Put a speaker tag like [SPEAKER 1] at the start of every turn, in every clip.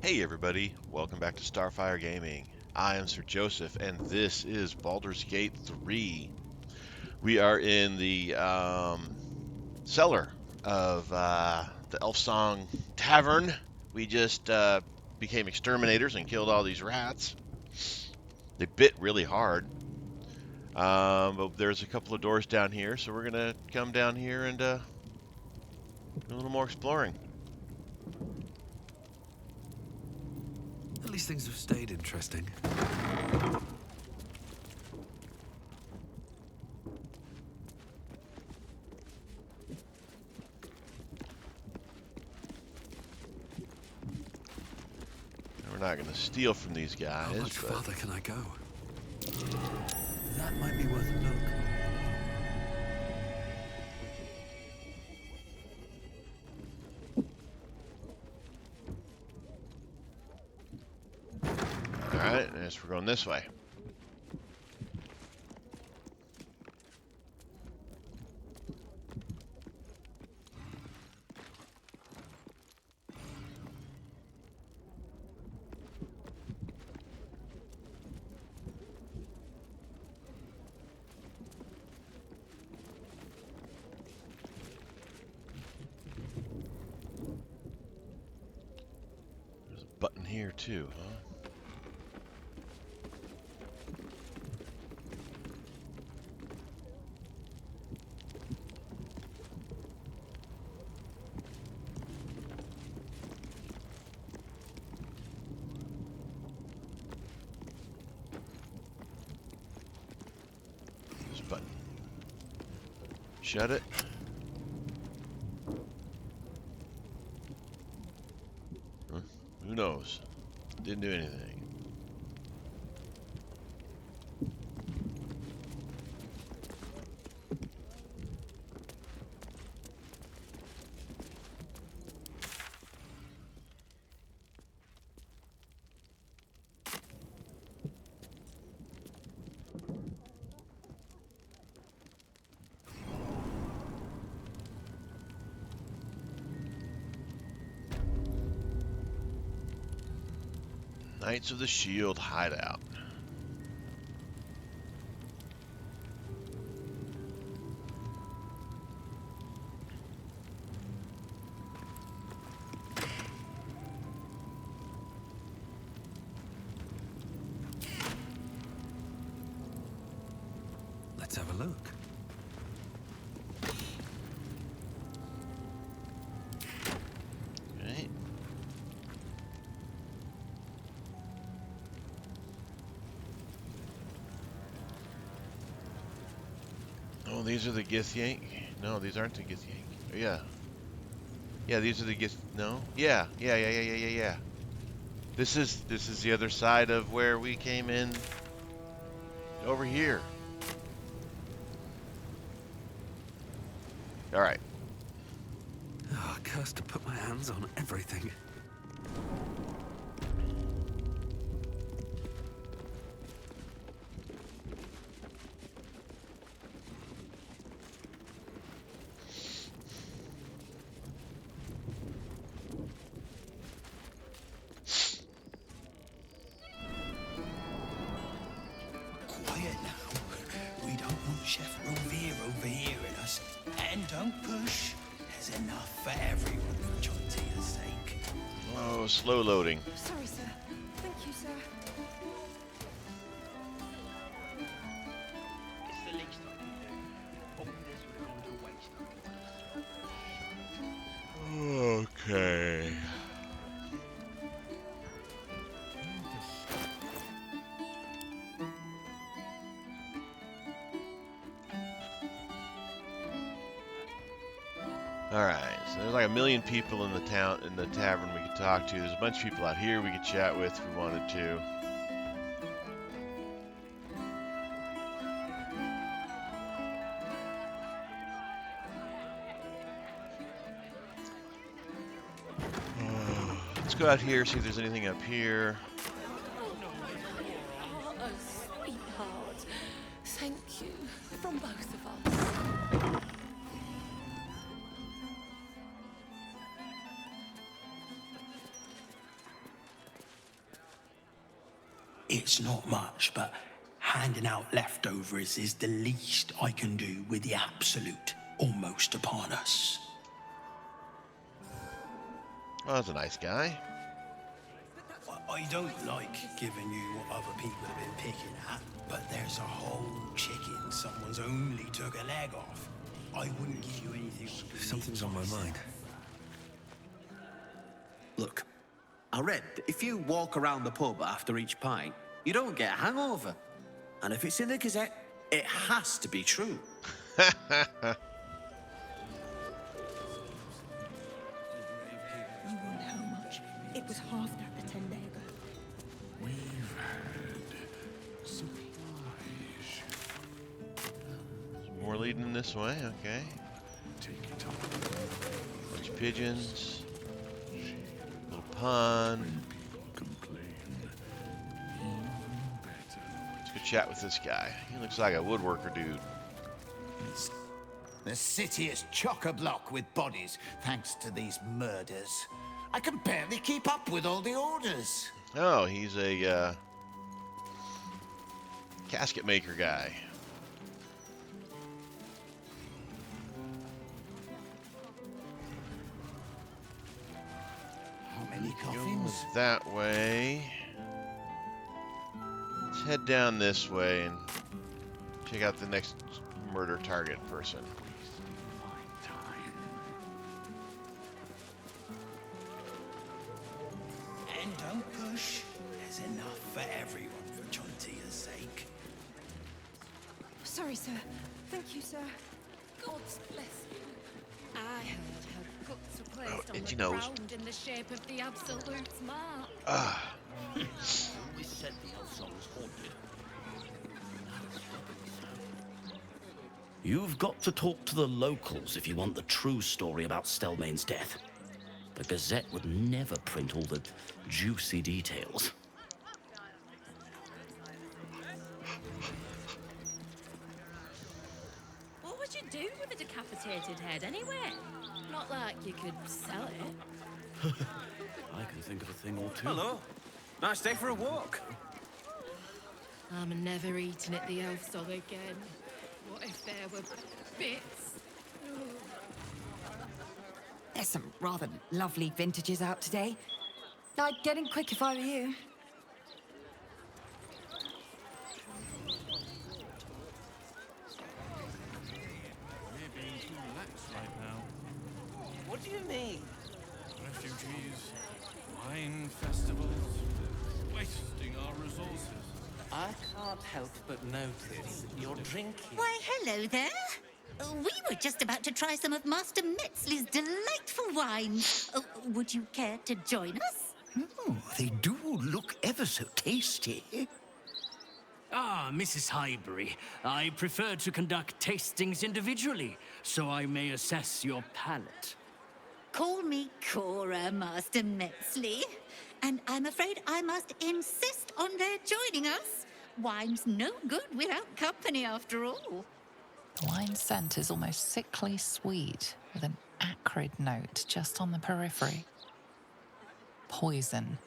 [SPEAKER 1] Hey everybody, welcome back to Starfyre Gaming. I am Sir Joseph, and this is Baldur's Gate 3. We are in the cellar of the Elfsong Tavern. We just became exterminators and killed all these rats. They bit really hard. But there's a couple of doors down here, so we're going to come down here and do a little more exploring.
[SPEAKER 2] At least things have stayed interesting.
[SPEAKER 1] We're not going to steal from these guys.
[SPEAKER 2] How much
[SPEAKER 1] but...
[SPEAKER 2] farther can I go? That might be worth a look.
[SPEAKER 1] Alright, I guess we're going this way. There's a button here too, huh? Button. Shut it. Huh? Who knows? Didn't do anything. Knights of the Shield hideout.
[SPEAKER 2] Let's have a look.
[SPEAKER 1] Right. Oh, these are the Githyank? No, these aren't the Githyank. Oh, yeah. Yeah, these are the Gith... No? Yeah. Yeah. This is the other side of where we came in. Over here. Alright.
[SPEAKER 2] Oh, cursed to put my hands on everything.
[SPEAKER 3] Quiet now. We don't want Chef Revere overhearing us. And don't push. There's enough for everyone for Chontia's sake.
[SPEAKER 1] Oh, slow loading.
[SPEAKER 4] Sorry, sir. Thank you, sir.
[SPEAKER 5] It's the least I can do. All this would have gone to waste.
[SPEAKER 1] Okay. Alright, so there's like 1 million people in the tavern we could talk to. There's a bunch of people out here we could chat with if we wanted to. Let's go out here, see if there's anything up here.
[SPEAKER 4] Oh, sweetheart. Thank you from both of us.
[SPEAKER 3] it's not much, but handing out leftovers is the least I can do with the absolute almost upon us.
[SPEAKER 1] Oh, that's a nice guy.
[SPEAKER 3] I don't like giving you what other people have been picking at, but there's a whole chicken someone's only took a leg off. I wouldn't give you anything.
[SPEAKER 2] Something's on my mind.
[SPEAKER 6] Look, I read that if you walk around the pub after each pint, you don't get a hangover. And if it's in the Gazette, it has to be true.
[SPEAKER 4] You won't how much. It was half that the 10 day ago.
[SPEAKER 2] We've had supplies.
[SPEAKER 1] More leading this way, okay.
[SPEAKER 2] Take it up.
[SPEAKER 1] Bunch of pigeons. Little pond. Let's go chat with this guy. He looks like a woodworker dude.
[SPEAKER 7] The city is chock-a-block with bodies, thanks to these murders. I can barely keep up with all the orders.
[SPEAKER 1] Oh, he's a casket maker guy.
[SPEAKER 7] How many
[SPEAKER 1] Go
[SPEAKER 7] coffins?
[SPEAKER 1] that way. Let's head down this way and check out the next murder target person.
[SPEAKER 3] And don't push. There's enough for everyone, for Chontia's sake.
[SPEAKER 4] Sorry, sir. Thank you, sir. God bless you.
[SPEAKER 8] I heard her guts were placed on
[SPEAKER 1] itchy
[SPEAKER 8] the
[SPEAKER 1] nose.
[SPEAKER 8] ground in the shape of the Absolute's mark.
[SPEAKER 1] Ah,
[SPEAKER 5] We said the Elsa was haunted.
[SPEAKER 9] You've got to talk to the locals if you want the true story about Stelmane's death. The Gazette would never print all the juicy details.
[SPEAKER 8] What would you do with a decapitated head anyway? Not like you could sell it.
[SPEAKER 9] I can think of a thing or two.
[SPEAKER 6] Hello. Nice day for a walk.
[SPEAKER 8] I'm never eating at the Elf Sol again. What if there were bits?
[SPEAKER 10] There's some rather lovely vintages out today. I'd get in quick if I were you.
[SPEAKER 2] We're being too lax right now.
[SPEAKER 6] What do you mean?
[SPEAKER 2] Refugees, wine festivals, wasting our resources.
[SPEAKER 6] I can't help but notice you're drinking.
[SPEAKER 11] Why, hello there. We were just about to try some of Master Metzley's delightful wines. Would you care to join us?
[SPEAKER 3] Oh, they do look ever so tasty.
[SPEAKER 12] Ah, Mrs. Highbury, I prefer to conduct tastings individually, so I may assess your palate.
[SPEAKER 11] Call me Cora, Master Metzley. And I'm afraid I must insist on their joining us. Wine's no good without company, after all.
[SPEAKER 13] The wine scent is almost sickly sweet, with an acrid note just on the periphery. Poison.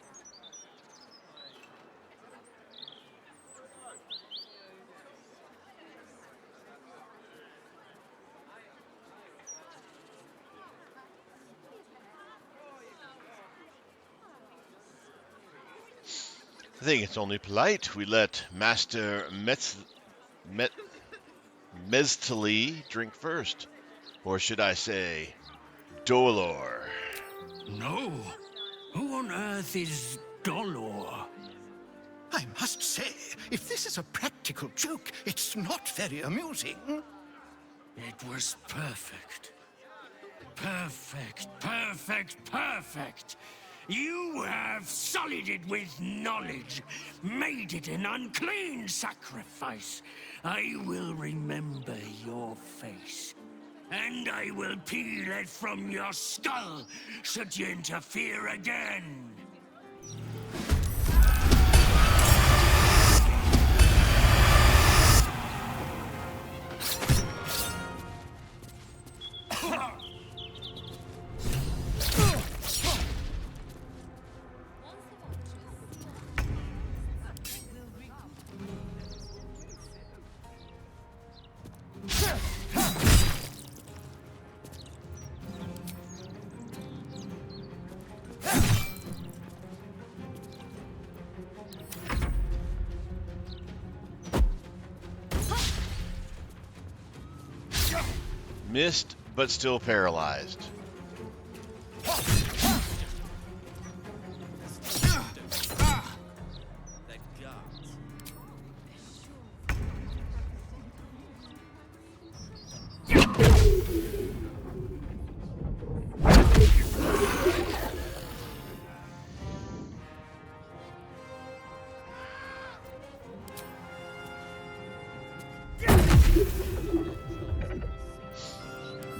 [SPEAKER 1] I think it's only polite we let Master Meztli drink first. Or should I say, Dolor.
[SPEAKER 12] No. Who on earth is Dolor?
[SPEAKER 3] I must say, if this is a practical joke, it's not very amusing.
[SPEAKER 12] It was perfect. Perfect, perfect, perfect. You have sullied it with knowledge, made it an unclean sacrifice. I will remember your face, and I will peel it from your skull should you interfere again.
[SPEAKER 1] Missed, but still paralyzed.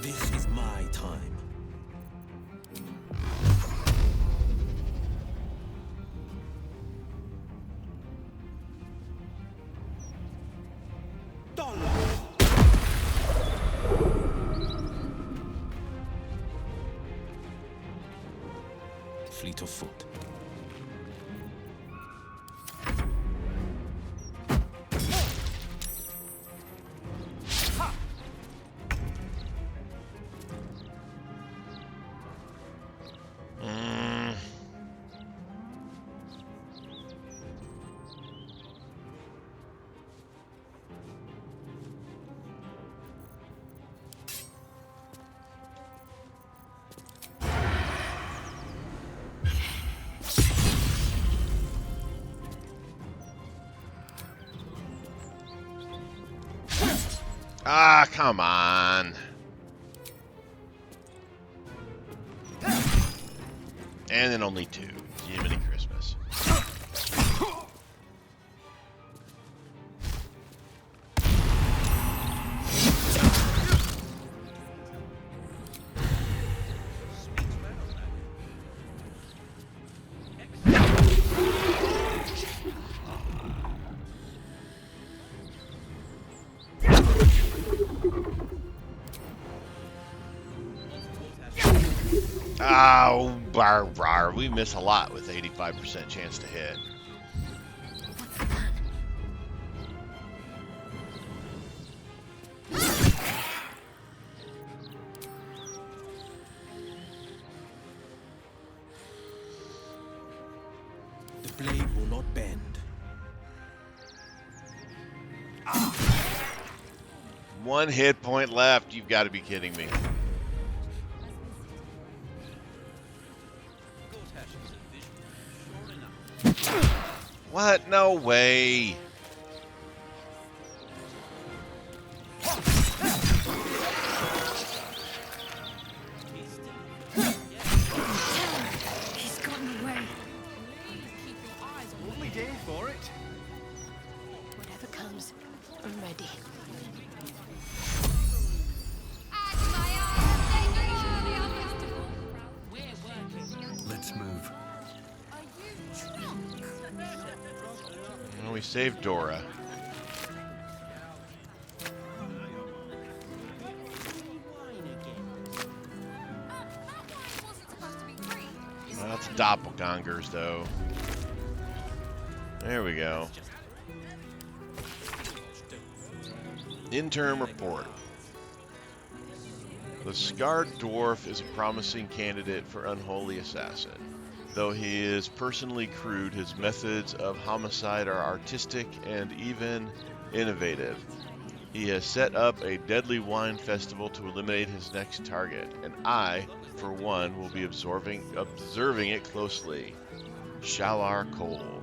[SPEAKER 14] This is my time. Fleet of foot.
[SPEAKER 1] Ah, come on. And then only 2. Jiminy Christmas. Oh, bar. We miss a lot with 85% chance to hit.
[SPEAKER 14] The blade will not bend.
[SPEAKER 1] 1 hit point left. You've got to be kidding me. What? No way.
[SPEAKER 4] He's gotten away.
[SPEAKER 15] Won't be there for it.
[SPEAKER 8] Whatever comes, I'm ready.
[SPEAKER 2] Let's move.
[SPEAKER 1] Well, we saved Dora. Well, that's doppelgangers, though. There we go. Interim report. The Scarred Dwarf is a promising candidate for Unholy Assassin. Though he is personally crude, his methods of homicide are artistic and even innovative. He has set up a deadly wine festival to eliminate his next target, and I, for one, will be observing it closely. Shalar Cole.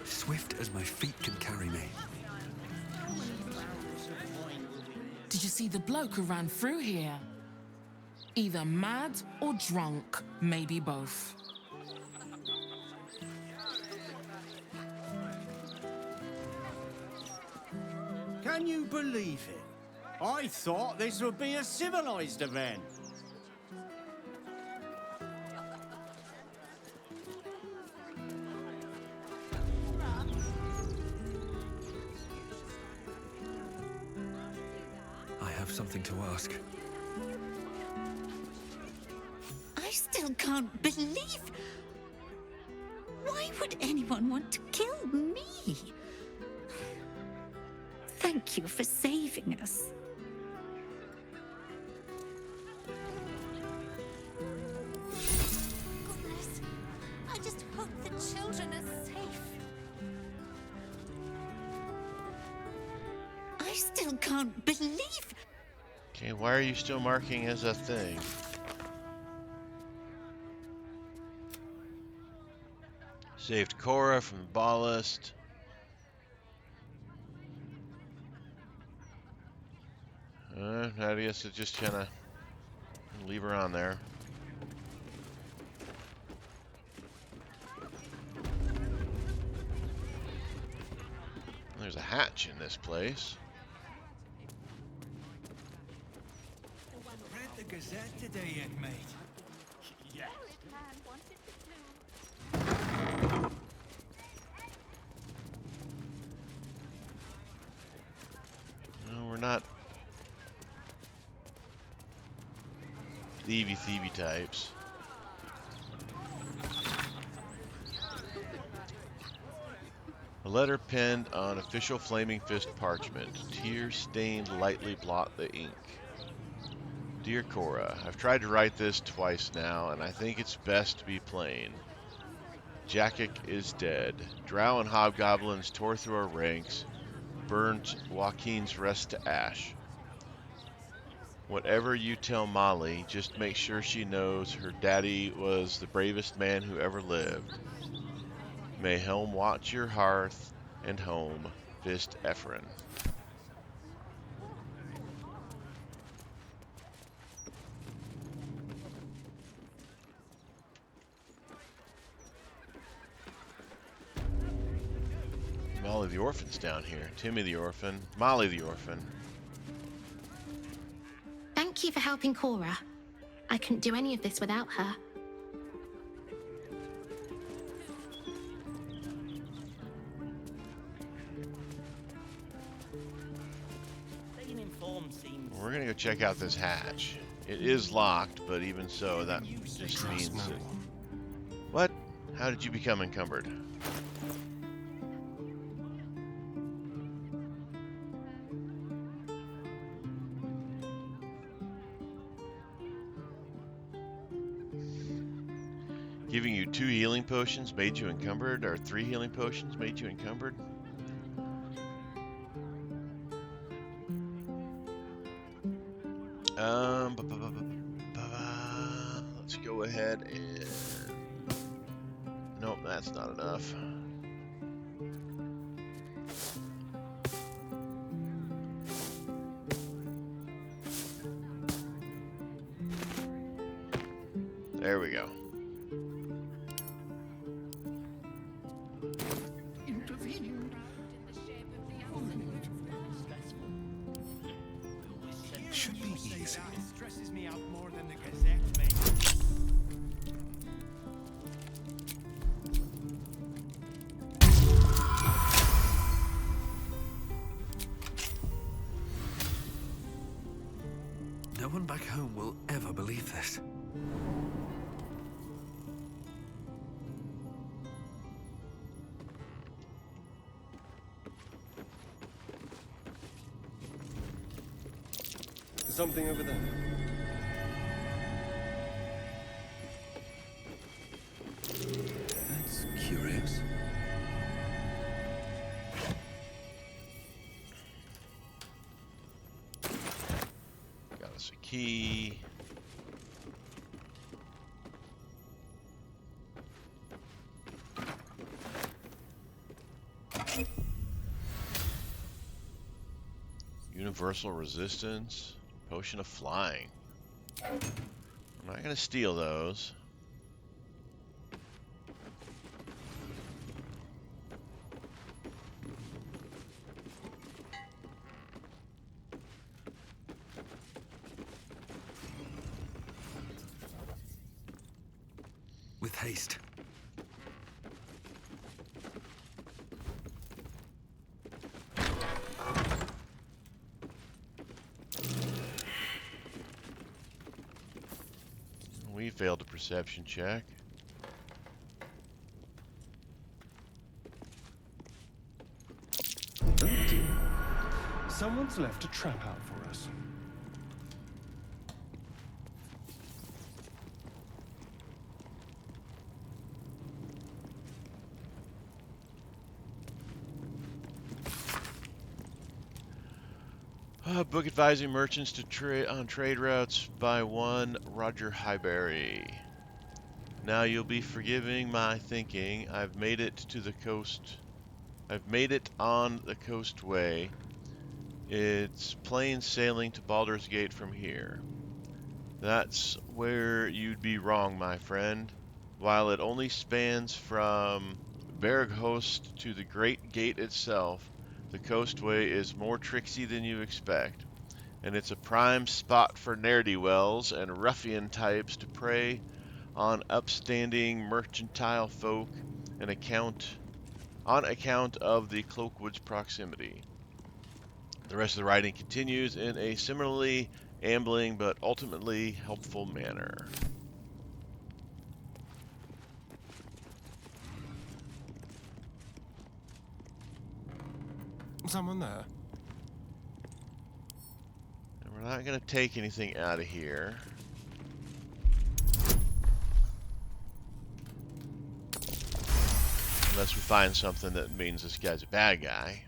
[SPEAKER 2] Swift as my feet can carry me.
[SPEAKER 16] Did you see the bloke who ran through here? Either mad or drunk, maybe both.
[SPEAKER 15] Can you believe it? I thought this would be a civilized event.
[SPEAKER 2] I have something to ask.
[SPEAKER 11] I still can't believe... Why would anyone want to kill me? Thank you for saving us. Goodness, I just hope the children are safe. I still can't believe.
[SPEAKER 1] Okay, why are you still marking as a thing? Saved Cora from the ballast. I guess it just kind of leave her on there. There's a hatch in this place.
[SPEAKER 3] Read the Gazette today yet, mate?
[SPEAKER 5] Yeah.
[SPEAKER 1] No, we're not thievy types. A letter penned on official Flaming Fist parchment. Tears stained lightly blot the ink. Dear Cora, I've tried to write this twice now, and I think it's best to be plain. Jackik is dead. Drow and hobgoblins tore through our ranks, burned Joaquin's rest to ash. Whatever you tell Molly, just make sure she knows her daddy was the bravest man who ever lived. May Helm watch your hearth and home, Fist Ephron. Molly the Orphan's down here. Timmy the Orphan. Molly the Orphan.
[SPEAKER 17] Thank you for helping Cora. I couldn't do any of this without her.
[SPEAKER 5] Staying informed seems...
[SPEAKER 1] We're gonna go check out this hatch. It is locked, but even so, that just means that... What? How did you become encumbered? Giving you 2 healing potions made you encumbered, or 3 healing potions made you encumbered? Let's go ahead and... Nope, that's not enough. There we go.
[SPEAKER 2] Should be easy.
[SPEAKER 3] It stresses me out more than the Gazette, mate.
[SPEAKER 2] No one back home will ever believe this.
[SPEAKER 14] Something over there.
[SPEAKER 2] That's curious.
[SPEAKER 1] Got us a key. Universal resistance. Potion of flying. I'm not going to steal those.
[SPEAKER 2] With haste.
[SPEAKER 1] We failed a perception check.
[SPEAKER 18] Someone's left a trap out for us.
[SPEAKER 1] Book advising merchants to trade on trade routes by one Roger Highbury. Now you'll be forgiving my thinking. I've made it to the coast. I've made it on the coastway. It's plain sailing to Baldur's Gate from here. That's where you'd be wrong, my friend. While it only spans from Berghost to the Great Gate itself, the coastway is more tricksy than you expect, and it's a prime spot for ne'er-do-wells and ruffian types to prey on upstanding mercantile folk on account of the Cloakwood's proximity. The rest of the writing continues in a similarly ambling but ultimately helpful manner.
[SPEAKER 18] Someone there?
[SPEAKER 1] And we're not going to take anything out of here. Unless we find something that means this guy's a bad guy.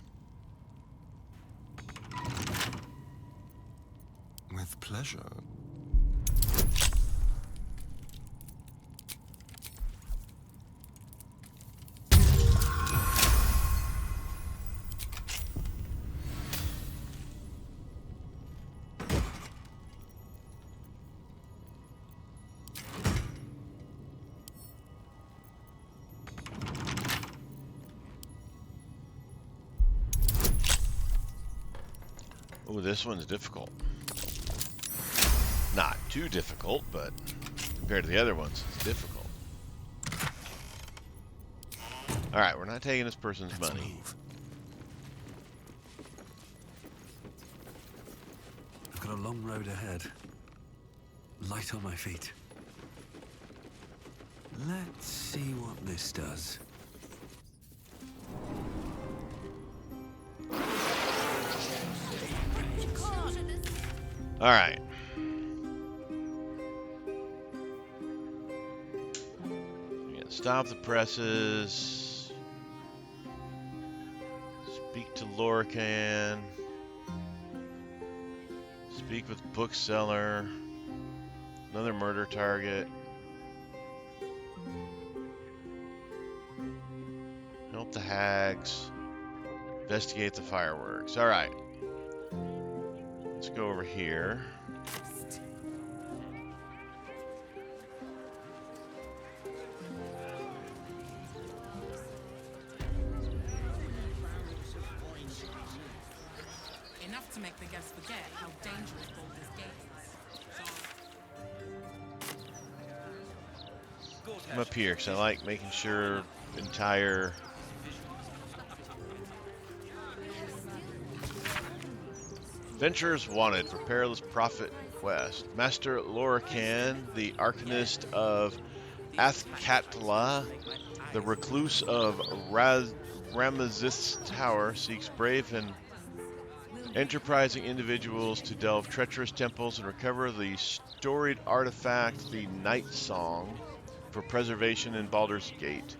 [SPEAKER 18] With pleasure.
[SPEAKER 1] Oh, this one's difficult. Not too difficult, but compared to the other ones, it's difficult. Alright, we're not taking this person's money.
[SPEAKER 2] I've got a long road ahead. Light on my feet. Let's see what this does.
[SPEAKER 1] Alright. Stop the presses. Speak to Lorcan. Speak with bookseller. Another murder target. Help the hags. Investigate the fireworks. Alright. Let's go over here.
[SPEAKER 16] Enough to make the guests forget how dangerous Baldur's Gate is.
[SPEAKER 1] I'm up here because I like making sure entire Venturers wanted for perilous profit quest. Master Lorcan, the Arcanist of Athkatla, the recluse of Ramazith's Tower, seeks brave and enterprising individuals to delve treacherous temples and recover the storied artifact, the Night Song, for preservation in Baldur's Gate.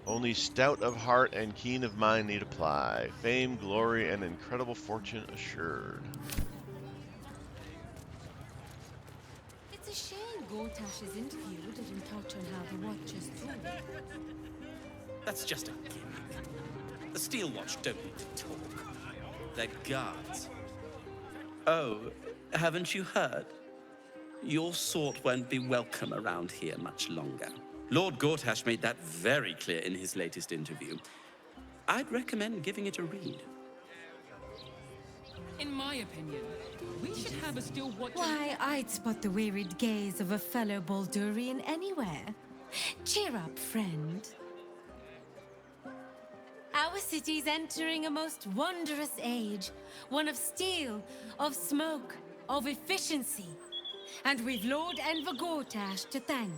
[SPEAKER 1] Only stout of heart and keen of mind need apply. Fame, glory, and incredible fortune assured.
[SPEAKER 19] It's a shame Gortash's interview didn't touch on how the Watchers talk.
[SPEAKER 6] That's just a gimmick. The Steel Watch don't need to talk. They're guards. Oh, haven't you heard? Your sort won't be welcome around here much longer. Lord Gortash made that very clear in his latest interview. I'd recommend giving it a read.
[SPEAKER 16] In my opinion, we should have a Steel Watcher.
[SPEAKER 19] Why, I'd spot the wearied gaze of a fellow Baldurian anywhere. Cheer up, friend. Our city's entering a most wondrous age. One of steel, of smoke, of efficiency. And we've Lord Enver Gortash to thank.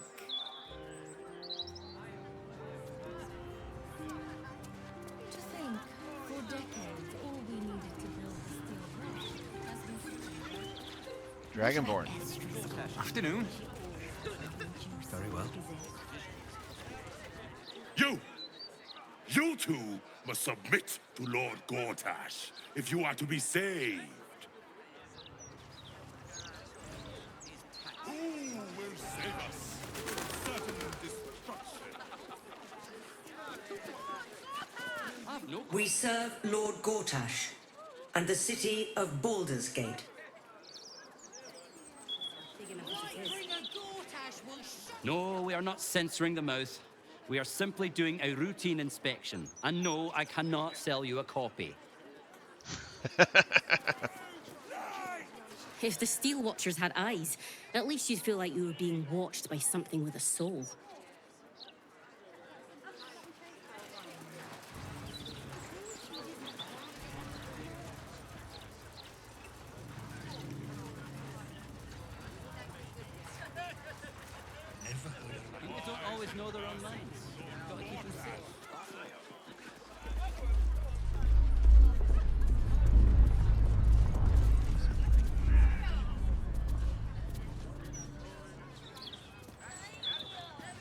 [SPEAKER 19] To think, for decades, all we needed to build the steel
[SPEAKER 1] Dragonborn.
[SPEAKER 2] Afternoon. Very well.
[SPEAKER 20] You two must submit to Lord Gortash if you are to be saved. Who will save us from certain destruction?
[SPEAKER 21] We serve Lord Gortash and the city of Baldur's Gate.
[SPEAKER 22] No, we are not censoring the mouth. We are simply doing a routine inspection. And no, I cannot sell you a copy.
[SPEAKER 8] If the Steel Watchers had eyes, at least you'd feel like you were being watched by something with a soul.
[SPEAKER 22] People don't always know their own minds. You've got to keep them safe.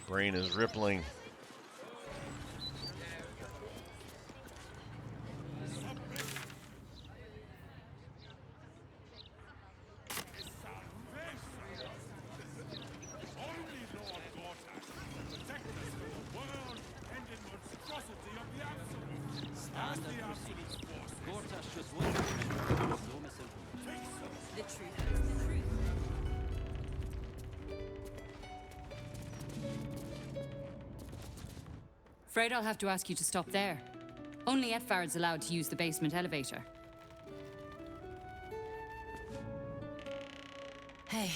[SPEAKER 1] Brain is rippling.
[SPEAKER 23] Afraid I'll have to ask you to stop there. Only Etfard's allowed to use the basement elevator.
[SPEAKER 24] Hey,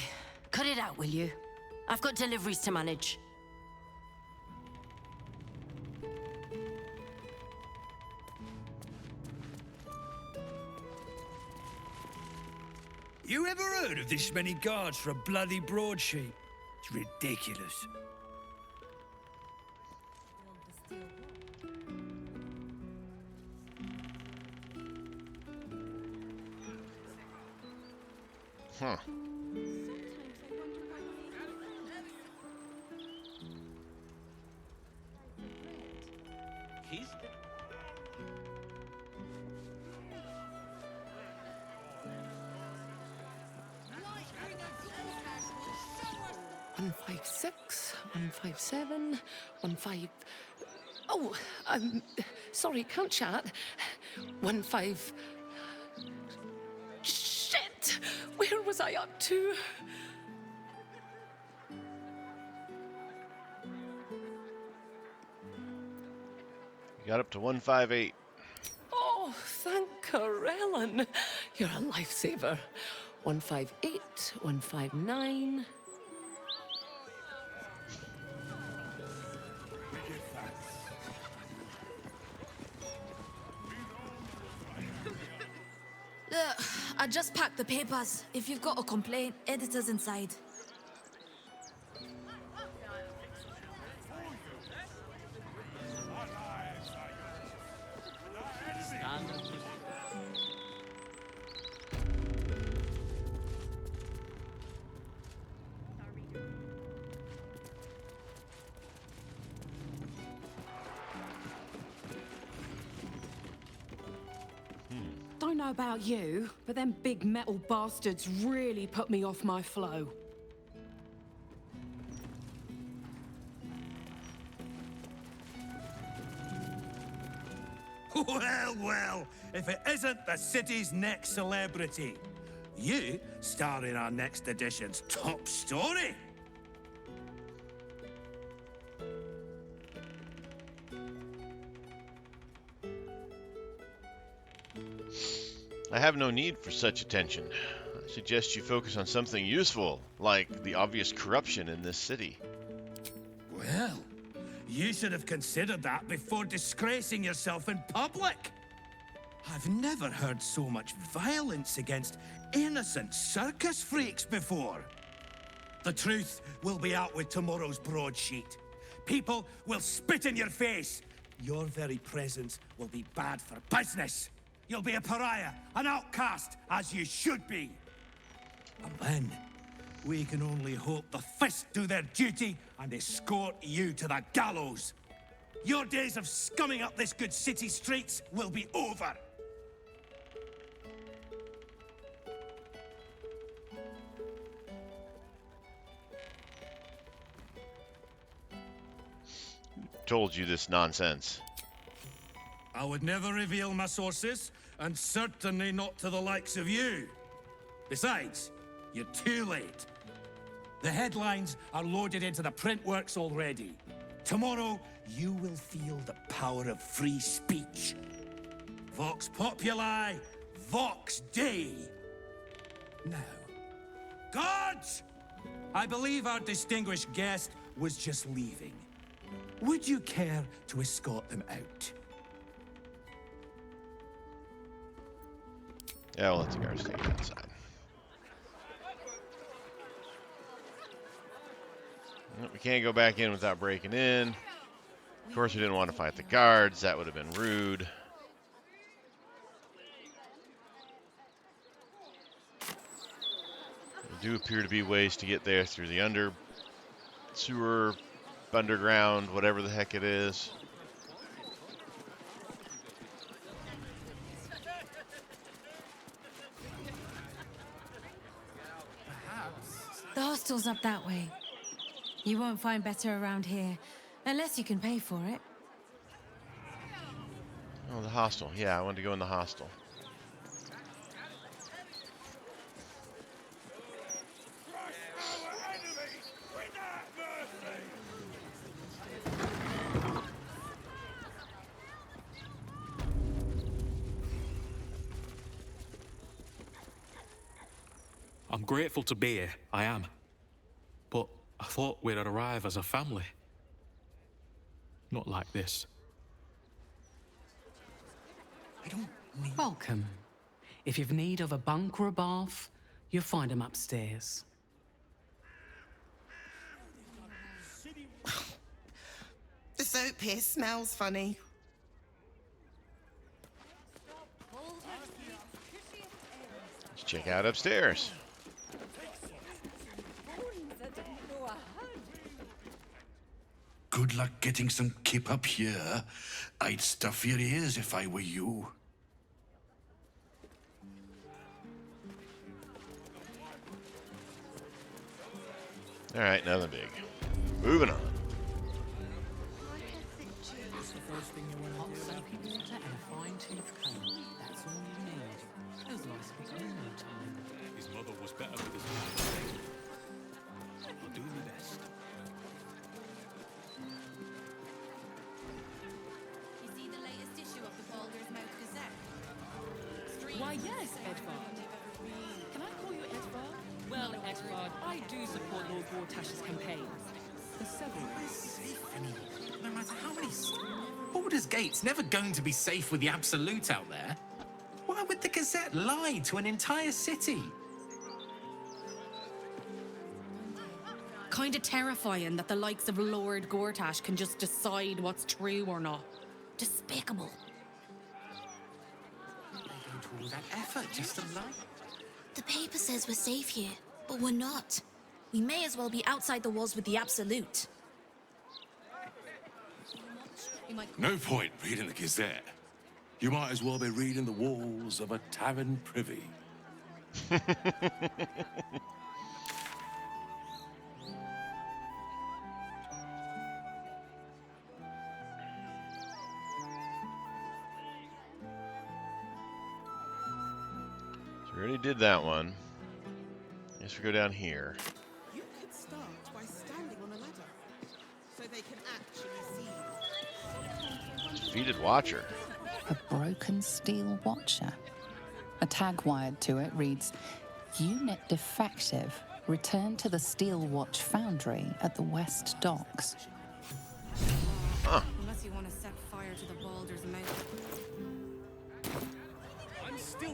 [SPEAKER 24] cut it out, will you? I've got deliveries to manage.
[SPEAKER 12] You ever heard of this many guards for a bloody broadsheet? It's ridiculous.
[SPEAKER 1] Huh.
[SPEAKER 22] He's...
[SPEAKER 24] 156, 157, 15... Oh, sorry, can't chat. 15... Shit! Where was I up to?
[SPEAKER 1] You got up to 158.
[SPEAKER 24] Oh, thank Corellon. You're a lifesaver. 158, 159...
[SPEAKER 19] I just packed the papers. If you've got a complaint, editor's inside.
[SPEAKER 16] Don't know about you, but them big metal bastards really put me off my flow.
[SPEAKER 12] Well, well, if it isn't the city's next celebrity. You star in our next edition's top story.
[SPEAKER 1] I have no need for such attention. I suggest you focus on something useful, like the obvious corruption in this city.
[SPEAKER 12] Well, you should have considered that before disgracing yourself in public. I've never heard so much violence against innocent circus freaks before. The truth will be out with tomorrow's broadsheet. People will spit in your face. Your very presence will be bad for business. You'll be a pariah, an outcast, as you should be. And then, we can only hope the Fist do their duty and escort you to the gallows. Your days of scumming up this good city streets will be over.
[SPEAKER 1] Told you this nonsense.
[SPEAKER 12] I would never reveal my sources, and certainly not to the likes of you. Besides, you're too late. The headlines are loaded into the print works already. Tomorrow, you will feel the power of free speech. Vox Populi, Vox Dei. Now, guards! I believe our distinguished guest was just leaving. Would you care to escort them out?
[SPEAKER 1] Yeah, we'll let the guards take it outside. We can't go back in without breaking in. Of course, we didn't want to fight the guards. That would have been rude. There do appear to be ways to get there through the sewer, underground, whatever the heck it is.
[SPEAKER 19] The hostel's up that way. You won't find better around here, unless you can pay for it.
[SPEAKER 1] Oh, the hostel. Yeah, I wanted to go in the hostel.
[SPEAKER 7] I'm grateful to be here, I am. But I thought we'd arrive as a family. Not like this.
[SPEAKER 9] Welcome. If you've need of a bunk or a bath, you'll find them upstairs.
[SPEAKER 10] The soap here smells funny.
[SPEAKER 1] Let's check out upstairs.
[SPEAKER 20] Good luck getting some kip up here. I'd stuff your ears if I were you.
[SPEAKER 1] All right, nothing big. Moving on.
[SPEAKER 9] Hot soapy water and a fine-tooth comb. That's all you need. Those lice will be gone in no time.
[SPEAKER 7] His mother was better with his hand. I'll do my best.
[SPEAKER 11] You see the latest issue of the Baldur's Mouth Gazette?
[SPEAKER 23] Why, yes, Edvard. Can I call you Edvard? Well, Edvard, I do support Lord Gortash's campaign. For several reasons.
[SPEAKER 13] No matter how many... Baldur's Gate's never going to be safe with the Absolute out there. Why would the Gazette lie to an entire city?
[SPEAKER 8] Kinda terrifying that the likes of Lord Gortash can just decide what's true or not. Despicable.
[SPEAKER 13] They go to all that effort just to lie.
[SPEAKER 25] The paper says we're safe here, but we're not. We may as well be outside the walls with the Absolute.
[SPEAKER 20] No point reading the Gazette. You might as well be reading the walls of a tavern privy.
[SPEAKER 1] So we already did that one. Guess we go down here.
[SPEAKER 10] You could start by standing on a ladder, so they can actually see you.
[SPEAKER 1] Defeated Watcher.
[SPEAKER 26] A broken steel watcher. A tag wired to it reads, Unit defective. Return to the Steel Watch Foundry at the West Docks.
[SPEAKER 1] Huh.
[SPEAKER 19] Unless you want to set fire to the Baldur's Mouth.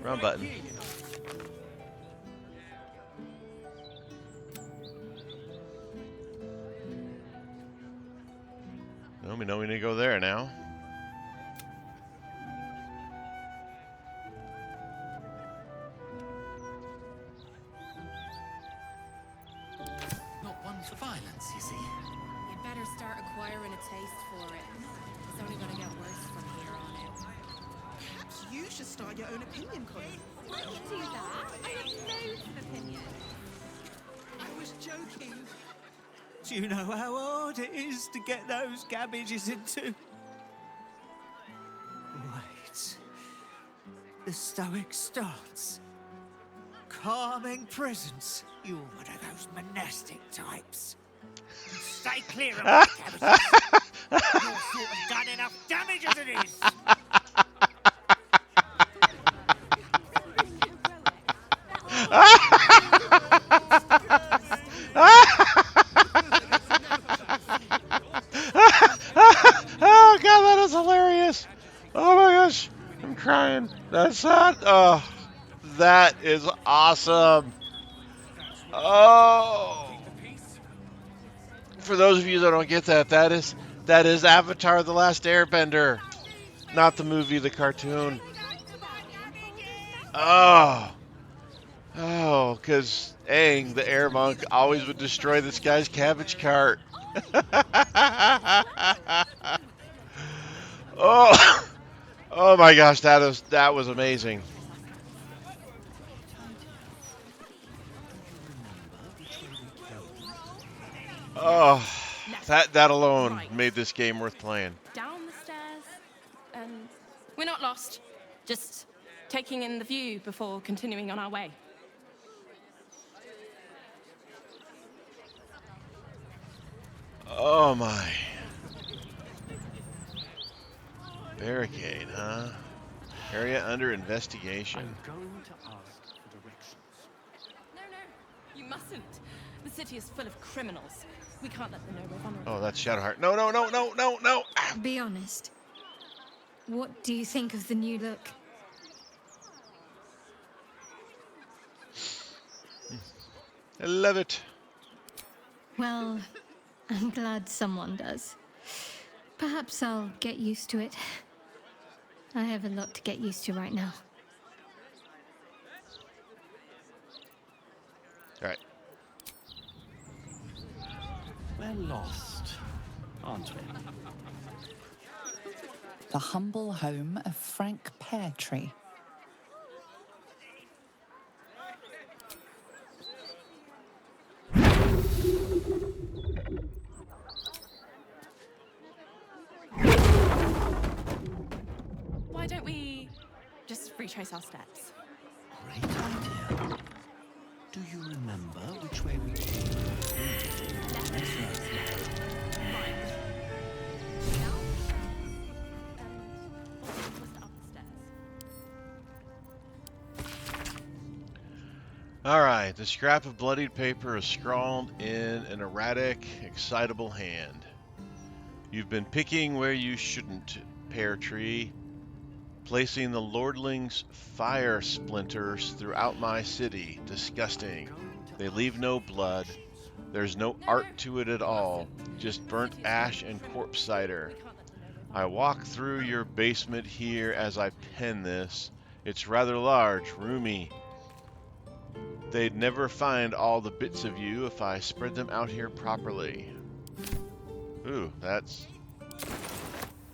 [SPEAKER 1] Wrong button. No, we know we need to go there now.
[SPEAKER 19] acquiring a taste for it. It's only gonna get worse from here on out.
[SPEAKER 10] Perhaps you should start your own opinion column.
[SPEAKER 19] I can do that. I have loads of opinions.
[SPEAKER 10] I was joking.
[SPEAKER 3] Do you know how hard it is to get those cabbages into? Wait. The stoic stance. Calming presence. You're one of those monastic types. Stay clear of my cabbages. Your sort have done enough damage as it is.
[SPEAKER 1] Oh god, that is hilarious! Oh my gosh, I'm crying. That's that. Oh, that is awesome. Oh, for those of you that don't get that, that is Avatar: The Last Airbender, not the movie, the cartoon. Oh, because Aang, the air monk, always would destroy this guy's cabbage cart. Oh, oh my gosh, that was amazing. Oh, that alone made this game worth playing.
[SPEAKER 23] Down the stairs, and we're not lost. Just taking in the view before continuing on our way.
[SPEAKER 1] Oh my. Barricade, huh? Area under investigation.
[SPEAKER 23] I'm going to ask for directions. No, you mustn't. The city is full of criminals. We can't let them know we're vulnerable.
[SPEAKER 1] Oh, that's Shadowheart. No, no, no, no, no, no.
[SPEAKER 19] Be honest. What do you think of the new look?
[SPEAKER 1] I love it.
[SPEAKER 19] Well, I'm glad someone does. Perhaps I'll get used to it. I have a lot to get used to right now.
[SPEAKER 1] All right.
[SPEAKER 12] We're lost, aren't we?
[SPEAKER 26] The humble home of Frank Peartree.
[SPEAKER 23] Why don't we just retrace our steps?
[SPEAKER 12] Great idea. Do you remember which way we came?
[SPEAKER 1] All right, the scrap of bloodied paper is scrawled in an erratic, excitable hand. You've been picking where you shouldn't, Pear Tree, placing the lordling's fire splinters throughout my city. Disgusting. They leave no blood. There's no art to it at all, just burnt ash and corpse cider. I walk through your basement here as I pen this. It's rather large, roomy. They'd never find all the bits of you if I spread them out here properly. Ooh, that's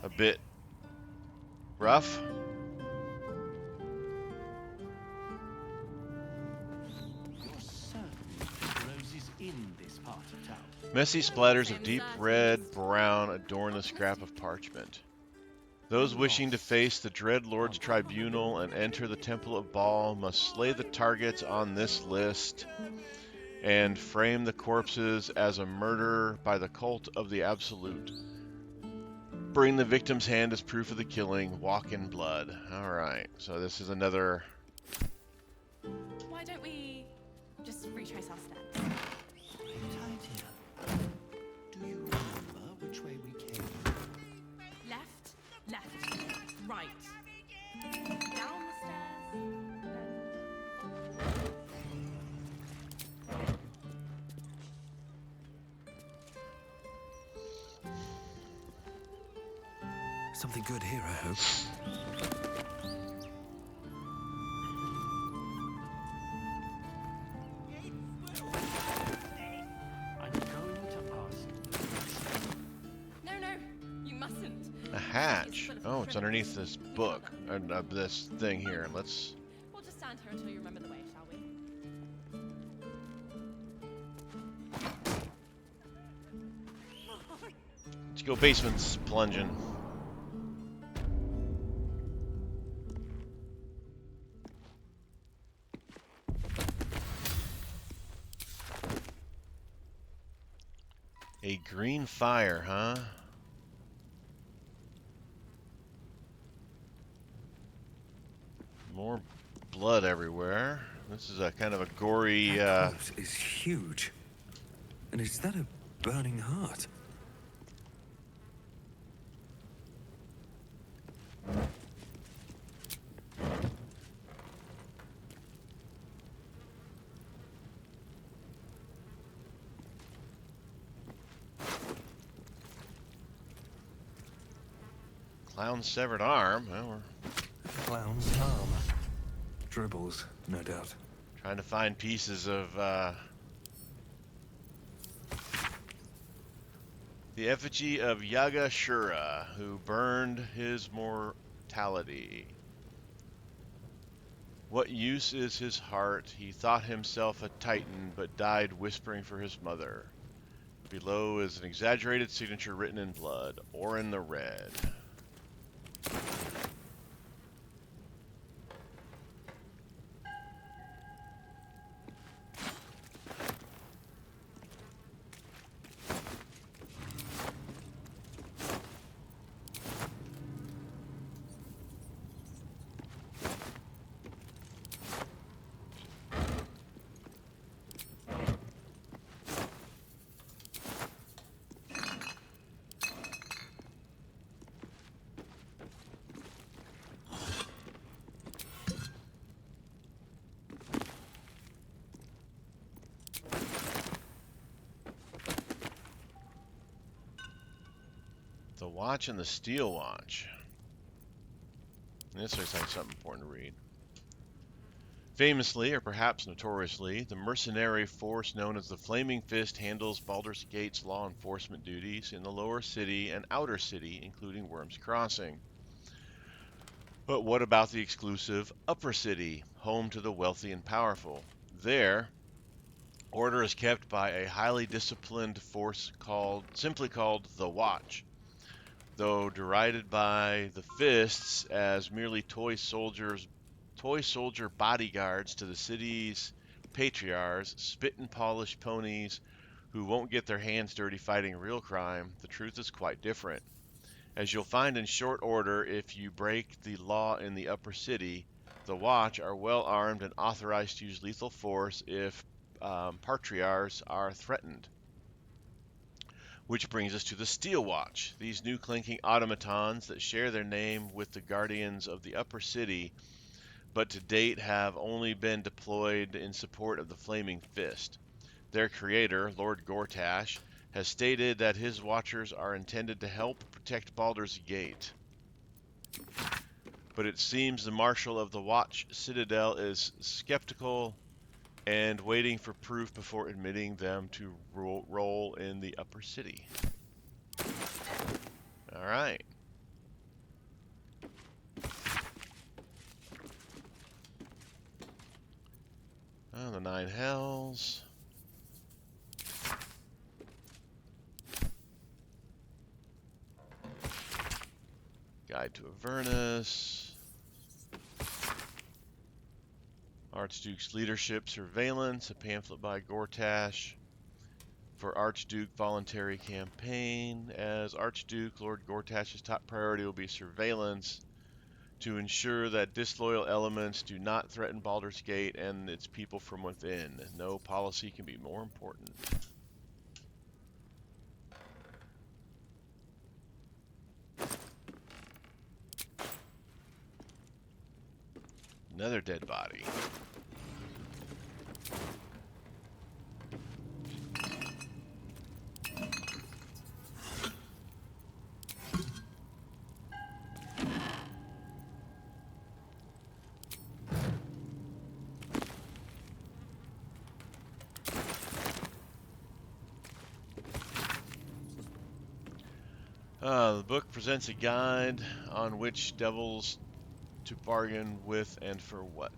[SPEAKER 1] a bit rough.
[SPEAKER 12] You're certain Rosie's in this part of town.
[SPEAKER 1] Messy splatters of deep red, brown adorn the scrap of parchment. Those wishing to face the Dread Lord's tribunal and enter the Temple of Baal must slay the targets on this list and frame the corpses as a murder by the cult of the Absolute. Bring the victim's hand as proof of the killing. Walk in blood. All right, so this is another...
[SPEAKER 23] Why don't we just retrace our steps?
[SPEAKER 12] Great idea. Do you remember which way we came?
[SPEAKER 23] Left, right. Down the stairs.
[SPEAKER 2] Something good here, I hope.
[SPEAKER 12] I'm going to ask.
[SPEAKER 1] A hatch. Oh, it's underneath this book. This thing here. Let's...
[SPEAKER 23] We'll just stand here until you remember the way, shall we?
[SPEAKER 1] Let's go basements plunging. A green fire, huh? More blood everywhere. This is a kind of a gory.
[SPEAKER 2] That corpse is huge. And is that a burning heart?
[SPEAKER 1] Clown's severed arm. Well, we're
[SPEAKER 2] Clown's arm. Dribbles, no doubt.
[SPEAKER 1] trying to find pieces of the effigy of Yaga Shura, who burned his mortality. What use is his heart? He thought himself a titan, but died whispering for his mother. Below is an exaggerated signature written in blood, or in the red. The Watch and the Steel Watch. This looks like something important to read. Famously, or perhaps notoriously, the mercenary force known as the Flaming Fist handles Baldur's Gate's law enforcement duties in the lower city and outer city, including Worm's Crossing. But what about the exclusive upper city, home to the wealthy and powerful? There, order is kept by a highly disciplined force simply called the Watch. Though derided by the Fists as merely toy soldier bodyguards to the city's patriarchs, spit and polish ponies who won't get their hands dirty fighting real crime, the truth is quite different. As you'll find in short order, if you break the law in the upper city, the Watch are well armed and authorized to use lethal force if patriarchs are threatened. Which brings us to the Steel Watch. These new clinking automatons that share their name with the guardians of the upper city, but to date have only been deployed in support of the Flaming Fist. Their creator, Lord Gortash, has stated that his watchers are intended to help protect Baldur's Gate. But it seems the Marshal of the Watch Citadel is skeptical and waiting for proof before admitting them to roll in the upper city. All right. Oh, the Nine Hells. Guide to Avernus. Archduke's Leadership Surveillance, a pamphlet by Gortash for Archduke Voluntary Campaign. As Archduke, Lord Gortash's top priority will be surveillance to ensure that disloyal elements do not threaten Baldur's Gate and its people from within. No policy can be more important. Another dead body. The book presents a guide on which devils to bargain with and for what.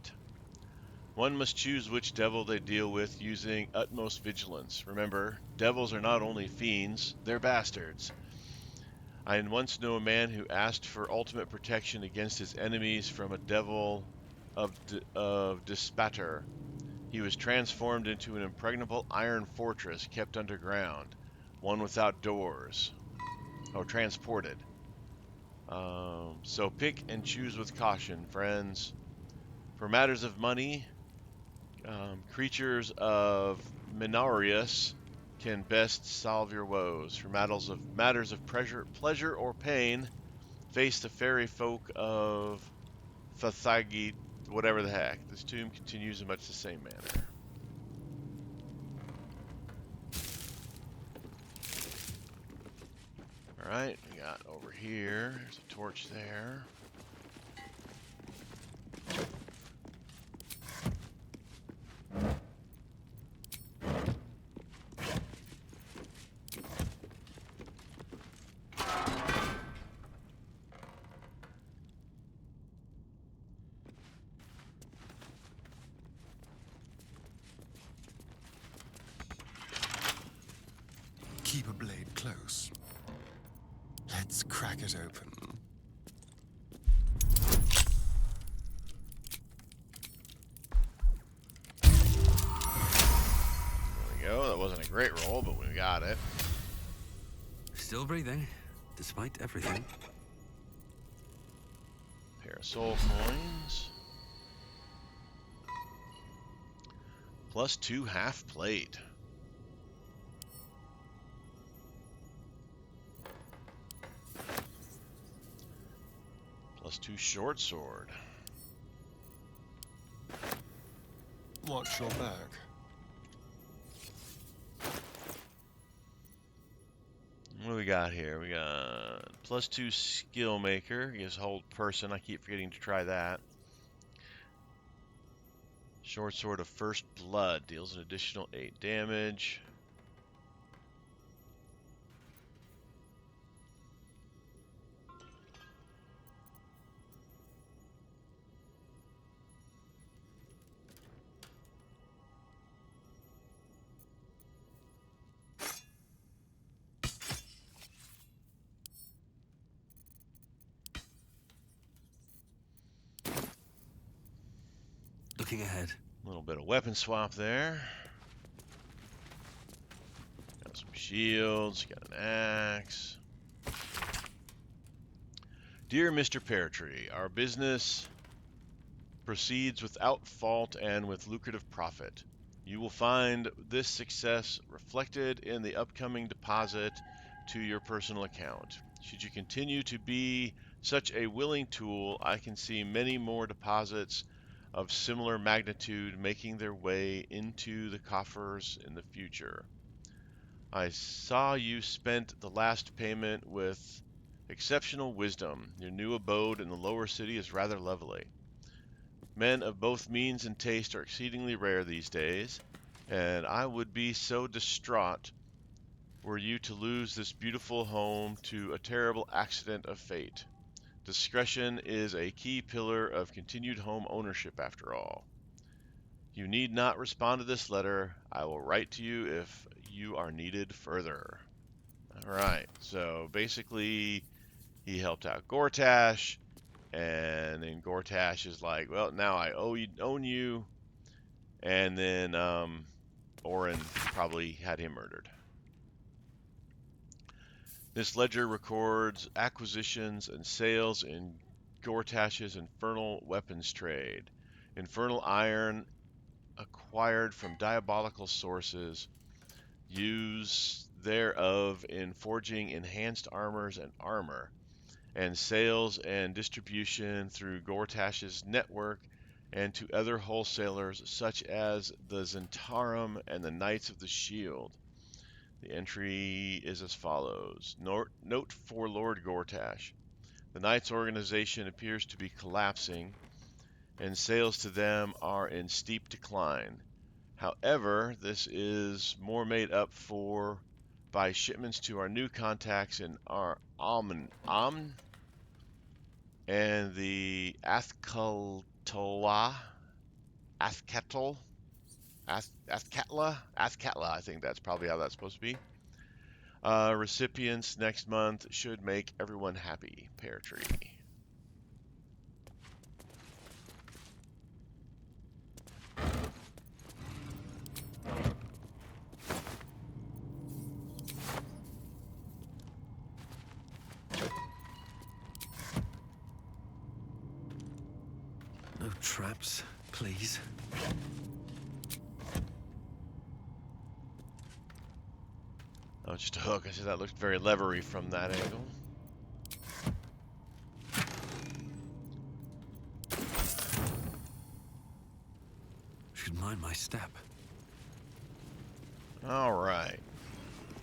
[SPEAKER 1] One must choose which devil they deal with using utmost vigilance. Remember, devils are not only fiends, they're bastards. I once knew a man who asked for ultimate protection against his enemies from a devil of despater. He was transformed into an impregnable iron fortress kept underground, one without doors. Oh, transported. So pick and choose with caution, friends. For matters of money, creatures of Minarius can best solve your woes. For matters of pleasure or pain, face the fairy folk of Fathagi, whatever the heck. This tomb continues in much the same manner. Alright, we got over here. There's a torch there.
[SPEAKER 4] Keep a blade close. Let's crack it open.
[SPEAKER 1] There we go. That wasn't a great roll, but we got it.
[SPEAKER 2] Still breathing, despite everything.
[SPEAKER 1] Pair of soul coins. +2 half plate. +2 short sword.
[SPEAKER 4] Watch your back.
[SPEAKER 1] What do we got here? We got +2 skill maker. Gives hold person. I keep forgetting to try that. Short sword of first blood deals an additional 8 damage.
[SPEAKER 2] Looking ahead.
[SPEAKER 1] A little bit of weapon swap there. Got some shields, got an axe. Dear Mr. Peartree, our business proceeds without fault and with lucrative profit. You will find this success reflected in the upcoming deposit to your personal account. Should you continue to be such a willing tool, I can see many more deposits of similar magnitude making their way into the coffers in the future. I saw you spent the last payment with exceptional wisdom. Your new abode in the lower city is rather lovely. Men of both means and taste are exceedingly rare these days, and I would be so distraught were you to lose this beautiful home to a terrible accident of fate. Discretion is a key pillar of continued home ownership, after all. You need not respond to this letter. I will write to you if you are needed further. All right, so basically he helped out Gortash, and then Gortash is like, well, now I own you, and then Orin probably had him murdered. This ledger records acquisitions and sales in Gortash's infernal weapons trade. Infernal iron acquired from diabolical sources, use thereof in forging enhanced armors and armor, and sales and distribution through Gortash's network and to other wholesalers such as the Zentarum and the Knights of the Shield. The entry is as follows. Note for Lord Gortash. The Knights organization appears to be collapsing, and sales to them are in steep decline. However, this is more made up for by shipments to our new contacts in our and the Athkatla, I think that's probably how that's supposed to be. Recipients next month should make everyone happy. Pear tree.
[SPEAKER 2] No traps, please.
[SPEAKER 1] Oh, just a hook. I said that looked very levery from that angle.
[SPEAKER 2] Should mind my step.
[SPEAKER 1] All right.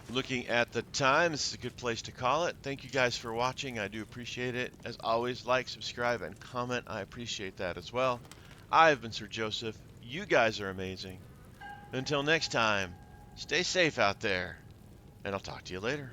[SPEAKER 1] Looking at the time, this is a good place to call it. Thank you guys for watching. I do appreciate it. As always, like, subscribe, and comment. I appreciate that as well. I've been Sir Joseph. You guys are amazing. Until next time, stay safe out there, and I'll talk to you later.